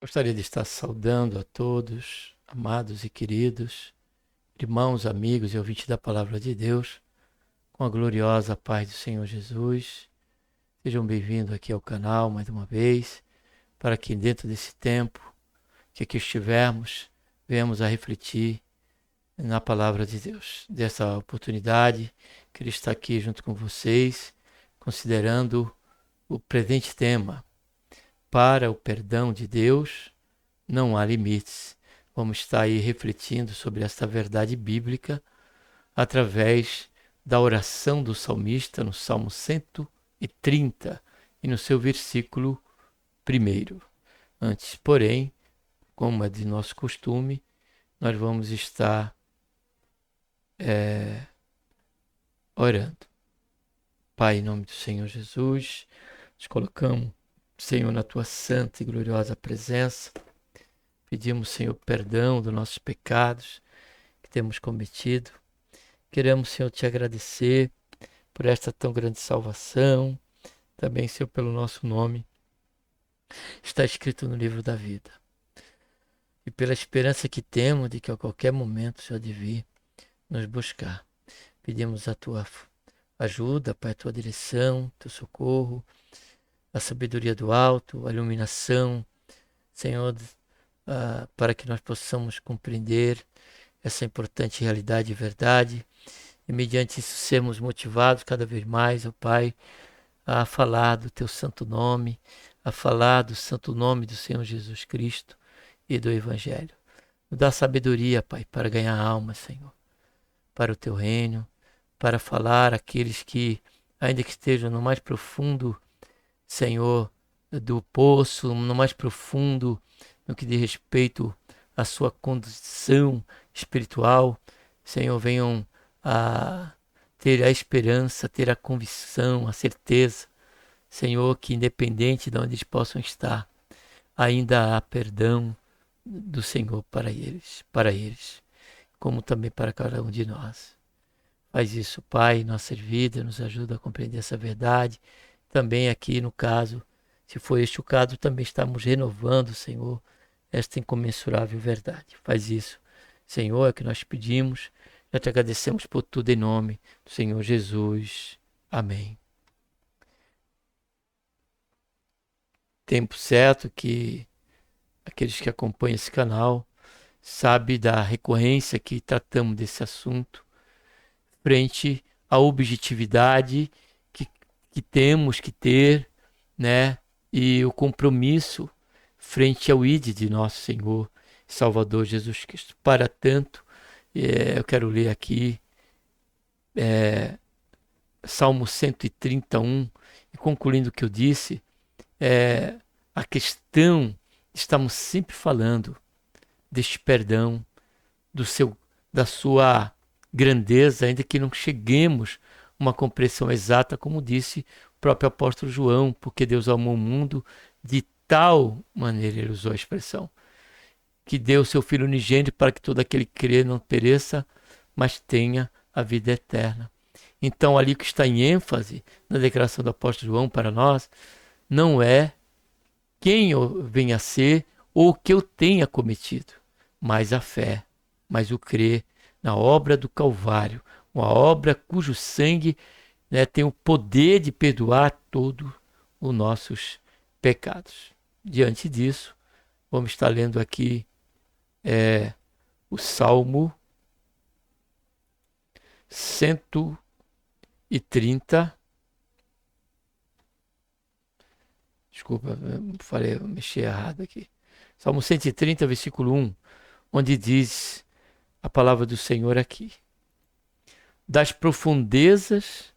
Gostaria de estar saudando a todos, amados e queridos, irmãos, amigos e ouvintes da Palavra de Deus, com a gloriosa paz do Senhor Jesus. Sejam bem-vindos aqui ao canal mais uma vez, para que dentro desse tempo que aqui estivermos, venhamos a refletir na Palavra de Deus. Dessa oportunidade, queria estar aqui junto com vocês, considerando o presente tema: para o perdão de Deus não há limites. Vamos estar aí refletindo sobre esta verdade bíblica através da oração do salmista no Salmo 130 e no seu versículo 1. Antes, porém, como é de nosso costume, nós vamos estar orando. Pai, em nome do Senhor Jesus, nos colocamos, Senhor, na tua santa e gloriosa presença. Pedimos, Senhor, perdão dos nossos pecados que temos cometido. Queremos, Senhor, te agradecer por esta tão grande salvação. Também, Senhor, pelo nosso nome está escrito no livro da vida. E pela esperança que temos de que a qualquer momento o Senhor de vir nos buscar. Pedimos a tua ajuda, Pai, a tua direção, teu socorro, a sabedoria do alto, a iluminação, Senhor, para que nós possamos compreender essa importante realidade e verdade, e mediante isso sermos motivados cada vez mais, ó Pai, a falar do teu santo nome, a falar do santo nome do Senhor Jesus Cristo e do Evangelho. Nos dá sabedoria, Pai, para ganhar alma, Senhor, para o teu reino, para falar àqueles que, ainda que estejam no mais profundo, Senhor, do poço, no mais profundo, no que diz respeito à sua condição espiritual, Senhor, venham a ter a esperança, ter a convicção, a certeza, Senhor, que independente de onde eles possam estar, ainda há perdão do Senhor para eles, como também para cada um de nós. Faz isso, Pai, em nossas vidas, nos ajuda a compreender essa verdade. Também aqui no caso, se for este o caso, também estamos renovando, Senhor, esta incomensurável verdade. Faz isso, Senhor, é o que nós pedimos. Já te agradecemos por tudo em nome do Senhor Jesus. Amém. Tempo certo que aqueles que acompanham esse canal sabem da recorrência que tratamos desse assunto frente à objetividade que temos que ter, né? E o compromisso frente ao ID de nosso Senhor e Salvador Jesus Cristo. Para tanto, eu quero ler aqui Salmo 131, e concluindo o que eu disse, a questão, estamos sempre falando deste perdão, da sua grandeza, ainda que não cheguemos a uma compreensão exata, como disse o próprio apóstolo João, porque Deus amou o mundo de tal maneira, ele usou a expressão, que deu o seu Filho unigênito para que todo aquele que crê não pereça, mas tenha a vida eterna. Então, ali que está em ênfase na declaração do apóstolo João para nós, não é quem eu venha a ser ou o que eu tenha cometido, mas a fé, mas o crer na obra do Calvário, uma obra cujo sangue, né, tem o poder de perdoar todos os nossos pecados. Diante disso, vamos estar lendo aqui o Salmo 130. Desculpa, eu mexi errado aqui. Salmo 130, versículo 1, onde diz a palavra do Senhor aqui: das profundezas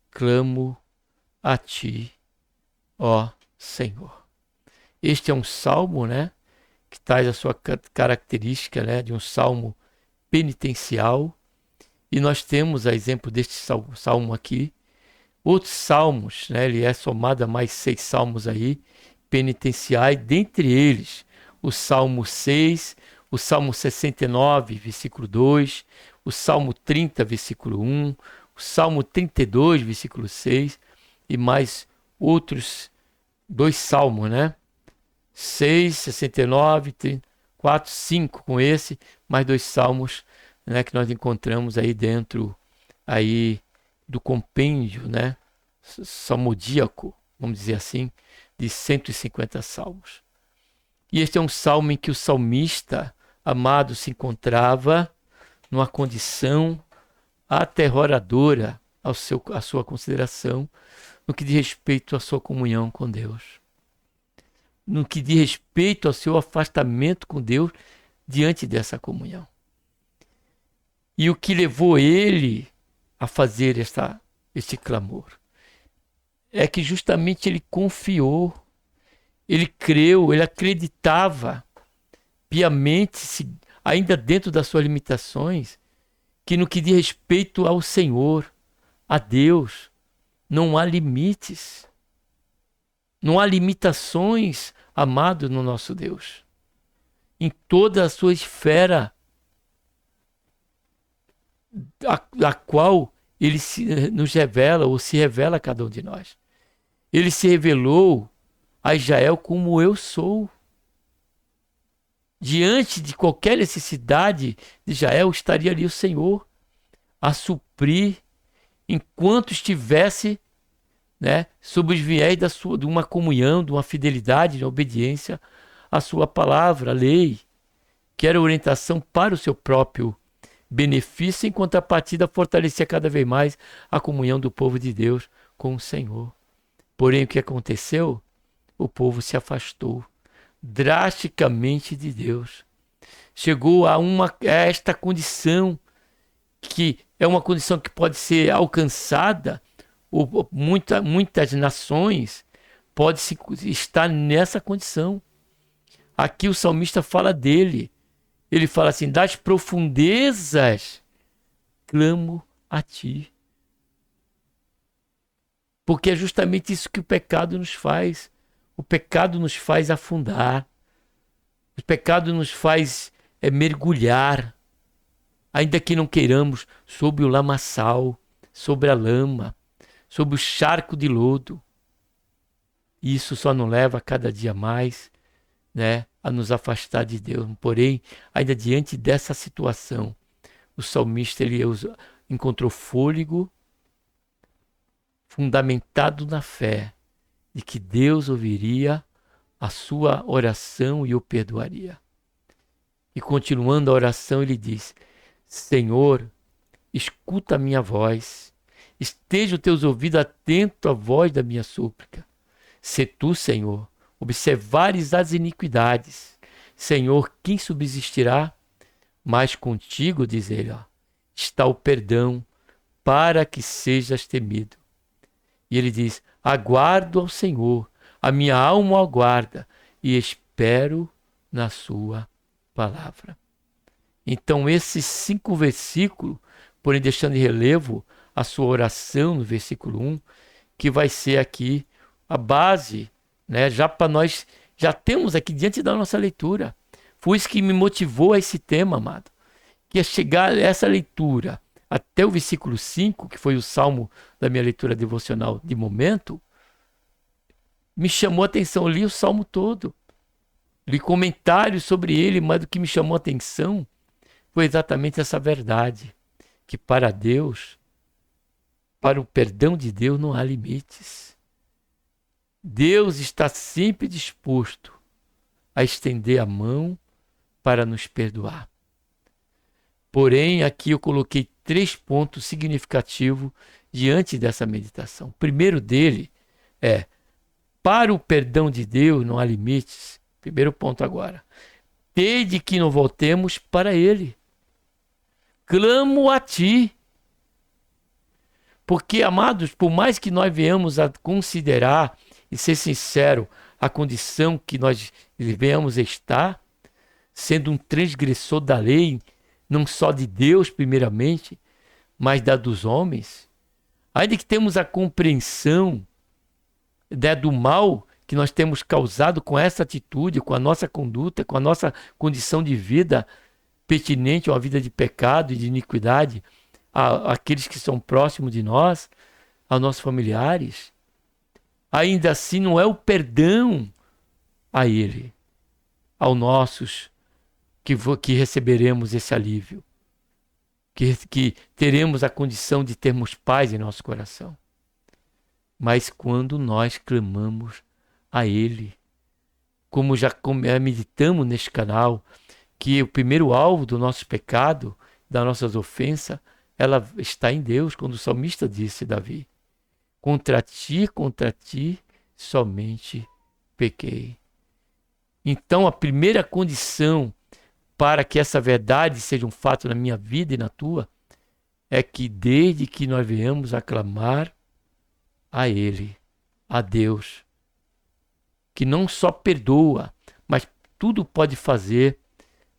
clamo a ti, ó Senhor. Este é um salmo, né, que traz a sua característica, né, de um salmo penitencial. E nós temos, a exemplo deste salmo aqui, outros salmos, né, ele é somado a mais 6 salmos aí, penitenciais, dentre eles o Salmo 6, o Salmo 69, versículo 2, o Salmo 30, versículo 1, o Salmo 32, versículo 6, e mais outros 2 salmos, né? 6, 69, 34, 5 com esse, mais 2 salmos, né, que nós encontramos aí dentro aí do compêndio, né, salmodíaco, vamos dizer assim, de 150 salmos. E este é um salmo em que o salmista, amado, se encontrava numa condição aterroradora à sua consideração, no que diz respeito à sua comunhão com Deus, no que diz respeito ao seu afastamento com Deus diante dessa comunhão. E o que levou ele a fazer este clamor é que justamente ele confiou, ele creu, ele acreditava piamente, ainda dentro das suas limitações, que no que diz respeito ao Senhor, a Deus, não há limites, não há limitações, amado, no nosso Deus. Em toda a sua esfera, a qual ele nos revela, ou se revela a cada um de nós. Ele se revelou a Israel como eu sou. Diante de qualquer necessidade de Israel, estaria ali o Senhor a suprir, enquanto estivesse, né, sob os viés de uma comunhão, de uma fidelidade, de uma obediência à sua palavra, à lei, que era orientação para o seu próprio benefício, em contrapartida fortalecia cada vez mais a comunhão do povo de Deus com o Senhor. Porém, o que aconteceu? O povo se afastou drasticamente de Deus. Chegou a esta condição, que é uma condição que pode ser alcançada, ou muitas nações podem estar nessa condição. Aqui o salmista fala dele. Ele fala assim: das profundezas clamo a ti. Porque é justamente isso que o pecado nos faz. O pecado nos faz afundar. O pecado nos faz mergulhar, ainda que não queiramos, sob o lamaçal, sobre a lama, sob o charco de lodo. E isso só nos leva a cada dia mais, né, a nos afastar de Deus. Porém, ainda diante dessa situação, o salmista ele encontrou fôlego, fundamentado na fé de que Deus ouviria a sua oração e o perdoaria. E continuando a oração, ele diz: Senhor, escuta a minha voz, esteja os teus ouvidos atentos à voz da minha súplica. Se tu, Senhor, observares as iniquidades, Senhor, quem subsistirá? Mas contigo, diz ele, está o perdão, para que sejas temido. E ele diz: aguardo ao Senhor, a minha alma o aguarda, e espero na sua palavra. Então, esses 5 versículos, porém deixando em relevo a sua oração no versículo 1, que vai ser aqui a base, né, já para nós, já temos aqui diante da nossa leitura. Foi isso que me motivou a esse tema, amado. Que é chegar a essa leitura até o versículo 5, que foi o salmo da minha leitura devocional de momento, me chamou a atenção. Eu li o salmo todo, li comentários sobre ele, mas o que me chamou a atenção foi exatamente essa verdade, que para Deus, para o perdão de Deus, não há limites. Deus está sempre disposto a estender a mão para nos perdoar. Porém, aqui eu coloquei 3 pontos significativos diante dessa meditação. O primeiro dele é: para o perdão de Deus não há limites. Primeiro ponto agora. Desde que não voltemos para Ele. Clamo a Ti. Porque, amados, por mais que nós venhamos a considerar e ser sincero a condição que nós venhamos a estar, sendo um transgressor da lei, não só de Deus primeiramente, mas da dos homens, ainda que temos a compreensão, né, do mal que nós temos causado com essa atitude, com a nossa conduta, com a nossa condição de vida pertinente a uma vida de pecado e de iniquidade, àqueles que são próximos de nós, aos nossos familiares, ainda assim não é o perdão a Ele, aos nossos, que receberemos esse alívio, que teremos a condição de termos paz em nosso coração. Mas quando nós clamamos a Ele, como já meditamos neste canal, que o primeiro alvo do nosso pecado, das nossas ofensas, ela está em Deus, quando o salmista disse, Davi, contra ti somente pequei. Então a primeira condição para que essa verdade seja um fato na minha vida e na tua, é que desde que nós viemos a clamar a Ele, a Deus, que não só perdoa, mas tudo pode fazer,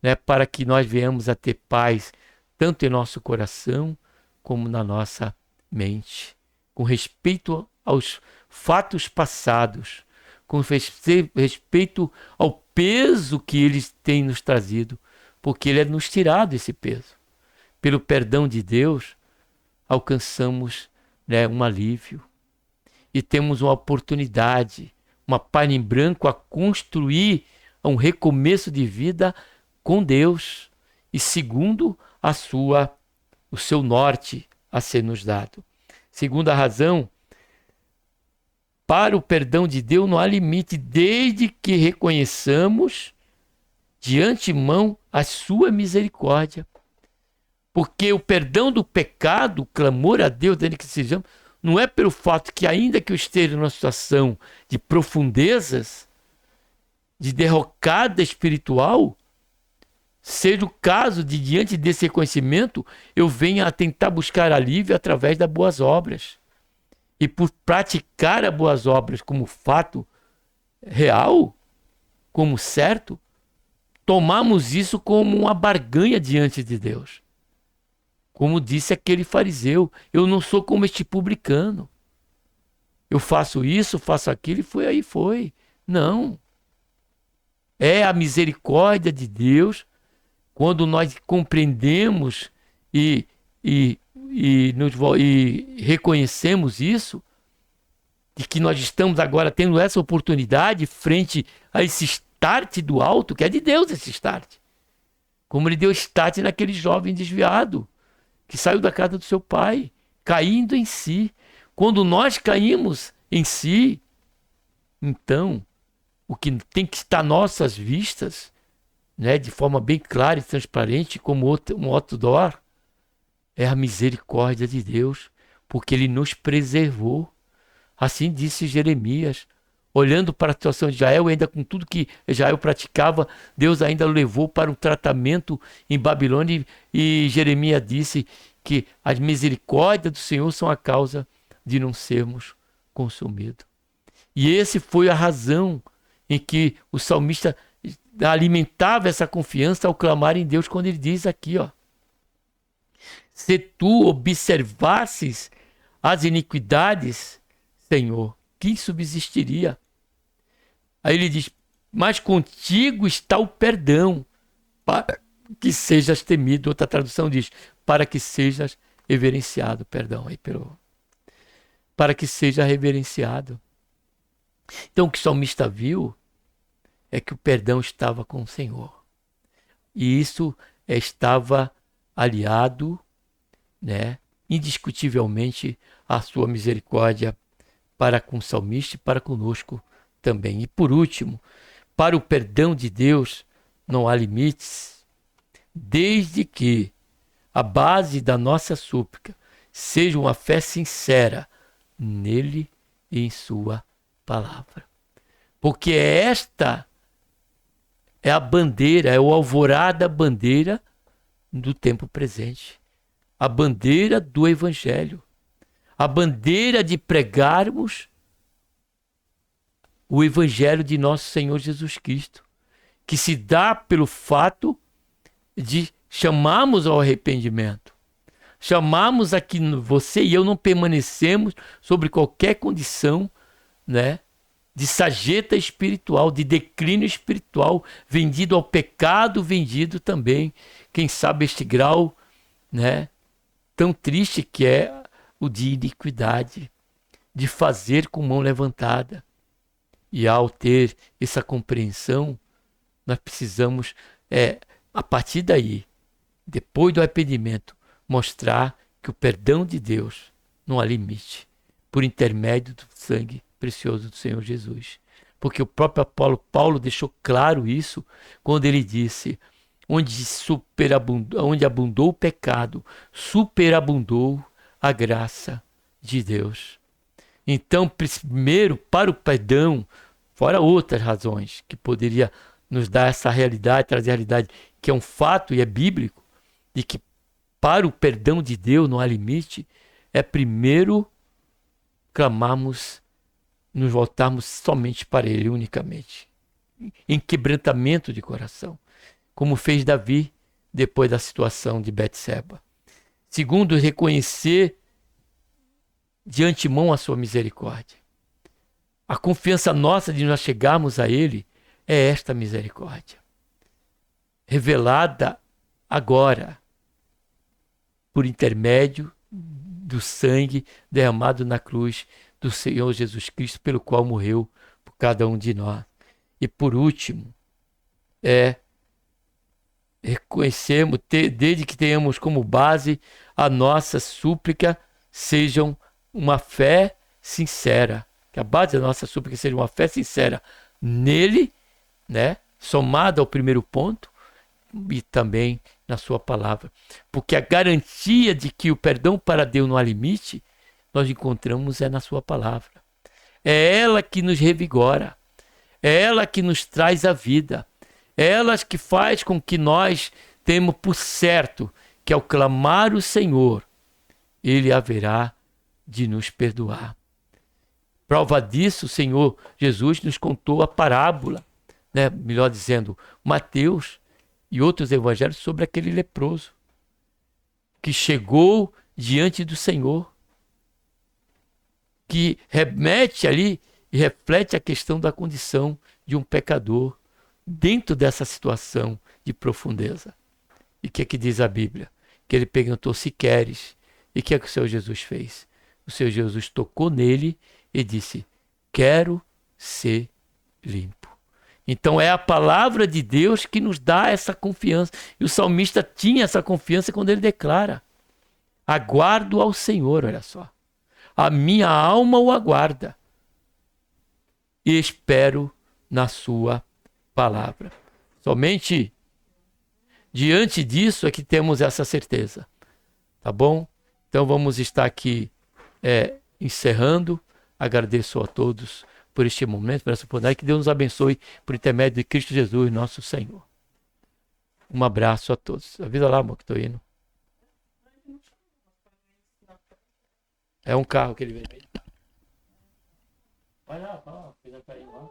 né, para que nós venhamos a ter paz, tanto em nosso coração, como na nossa mente, com respeito aos fatos passados, com respeito ao peso que eles têm nos trazido, porque Ele é nos tirado esse peso. Pelo perdão de Deus, alcançamos, né, um alívio e temos uma oportunidade, uma página em branco a construir um recomeço de vida com Deus e segundo o seu norte a ser nos dado. Segunda razão, para o perdão de Deus não há limite, desde que reconheçamos de antemão a sua misericórdia. Porque o perdão do pecado, o clamor a Deus, dele que sejamos, não é pelo fato que, ainda que eu esteja numa situação de profundezas, de derrocada espiritual, seja o caso de, diante desse reconhecimento, eu venha a tentar buscar alívio através das boas obras. E por praticar as boas obras como fato real, como certo, tomamos isso como uma barganha diante de Deus. Como disse aquele fariseu, eu não sou como este publicano. Eu faço isso, faço aquilo e foi. Não. É a misericórdia de Deus quando nós compreendemos e reconhecemos isso, de que nós estamos agora tendo essa oportunidade frente a esse start do alto, que é de Deus esse start. Como Ele deu start naquele jovem desviado, que saiu da casa do seu pai, caindo em si. Quando nós caímos em si, então, o que tem que estar nossas vistas, né, de forma bem clara e transparente, como um outdoor, é a misericórdia de Deus, porque Ele nos preservou. Assim disse Jeremias, olhando para a situação de Israel, ainda com tudo que Israel praticava, Deus ainda o levou para um tratamento em Babilônia, e Jeremias disse que as misericórdias do Senhor são a causa de não sermos consumidos. E esse foi a razão em que o salmista alimentava essa confiança ao clamar em Deus, quando ele diz aqui, ó, se tu observasses as iniquidades, Senhor, quem subsistiria? Aí ele diz, mas contigo está o perdão, para que sejas temido. Outra tradução diz, para que sejas reverenciado. Perdão, aí para que seja reverenciado. Então o que o salmista viu é que o perdão estava com o Senhor. E isso estava aliado, né, indiscutivelmente à sua misericórdia para com o salmista e para conosco também. E por último, para o perdão de Deus não há limites, desde que a base da nossa súplica seja uma fé sincera nele e em sua palavra. Porque esta é a bandeira, é o alvorada bandeira do tempo presente. A bandeira do Evangelho. A bandeira de pregarmos o Evangelho de nosso Senhor Jesus Cristo, que se dá pelo fato de chamarmos ao arrependimento. Chamarmos a que você e eu não permanecemos sobre qualquer condição, né, de sarjeta espiritual, de declínio espiritual, vendido ao pecado, vendido também, quem sabe, este grau, né, tão triste que é o de iniquidade, de fazer com mão levantada. E ao ter essa compreensão, nós precisamos, a partir daí, depois do arrependimento, mostrar que o perdão de Deus não há limite, por intermédio do sangue precioso do Senhor Jesus. Porque o próprio Paulo deixou claro isso quando ele disse: onde abundou o pecado, superabundou a graça de Deus. Então, primeiro, para o perdão, fora outras razões que poderia nos dar essa realidade, trazer a realidade que é um fato e é bíblico, de que para o perdão de Deus não há limite, é primeiro clamarmos, nos voltarmos somente para Ele, unicamente, em quebrantamento de coração, como fez Davi depois da situação de Betseba. Segundo, reconhecer de antemão a sua misericórdia. A confiança nossa de nós chegarmos a Ele é esta misericórdia, revelada agora por intermédio do sangue derramado na cruz do Senhor Jesus Cristo, pelo qual morreu por cada um de nós. E por último, reconhecemos, desde que tenhamos como base a nossa súplica, sejam uma fé sincera. Que a base da nossa súplica seja uma fé sincera nele, né? Somada ao primeiro ponto, e também na sua palavra. Porque a garantia de que o perdão para Deus não há limite, nós encontramos na sua palavra. É ela que nos revigora. É ela que nos traz a vida. É ela que faz com que nós tenhamos por certo que ao clamar o Senhor, Ele haverá de nos perdoar. Prova disso, o Senhor Jesus nos contou a parábola, né? Melhor dizendo, Mateus e outros evangelhos, sobre aquele leproso que chegou diante do Senhor, que remete ali e reflete a questão da condição de um pecador dentro dessa situação de profundeza. E o que é que diz a Bíblia? Que ele perguntou: se queres. E o que é que o Senhor Jesus fez? O Senhor Jesus tocou nele e disse: quero ser limpo. Então é a palavra de Deus que nos dá essa confiança. E o salmista tinha essa confiança quando ele declara: aguardo ao Senhor, olha só. A minha alma o aguarda e espero na sua palavra. Somente diante disso é que temos essa certeza. Tá bom? Então vamos estar aqui encerrando. Agradeço a todos por este momento, por essa oportunidade. Que Deus nos abençoe por intermédio de Cristo Jesus, nosso Senhor. Um abraço a todos. Avisa lá, amor, que estou indo. É um carro que ele vem. Vai lá, fez a carinha lá.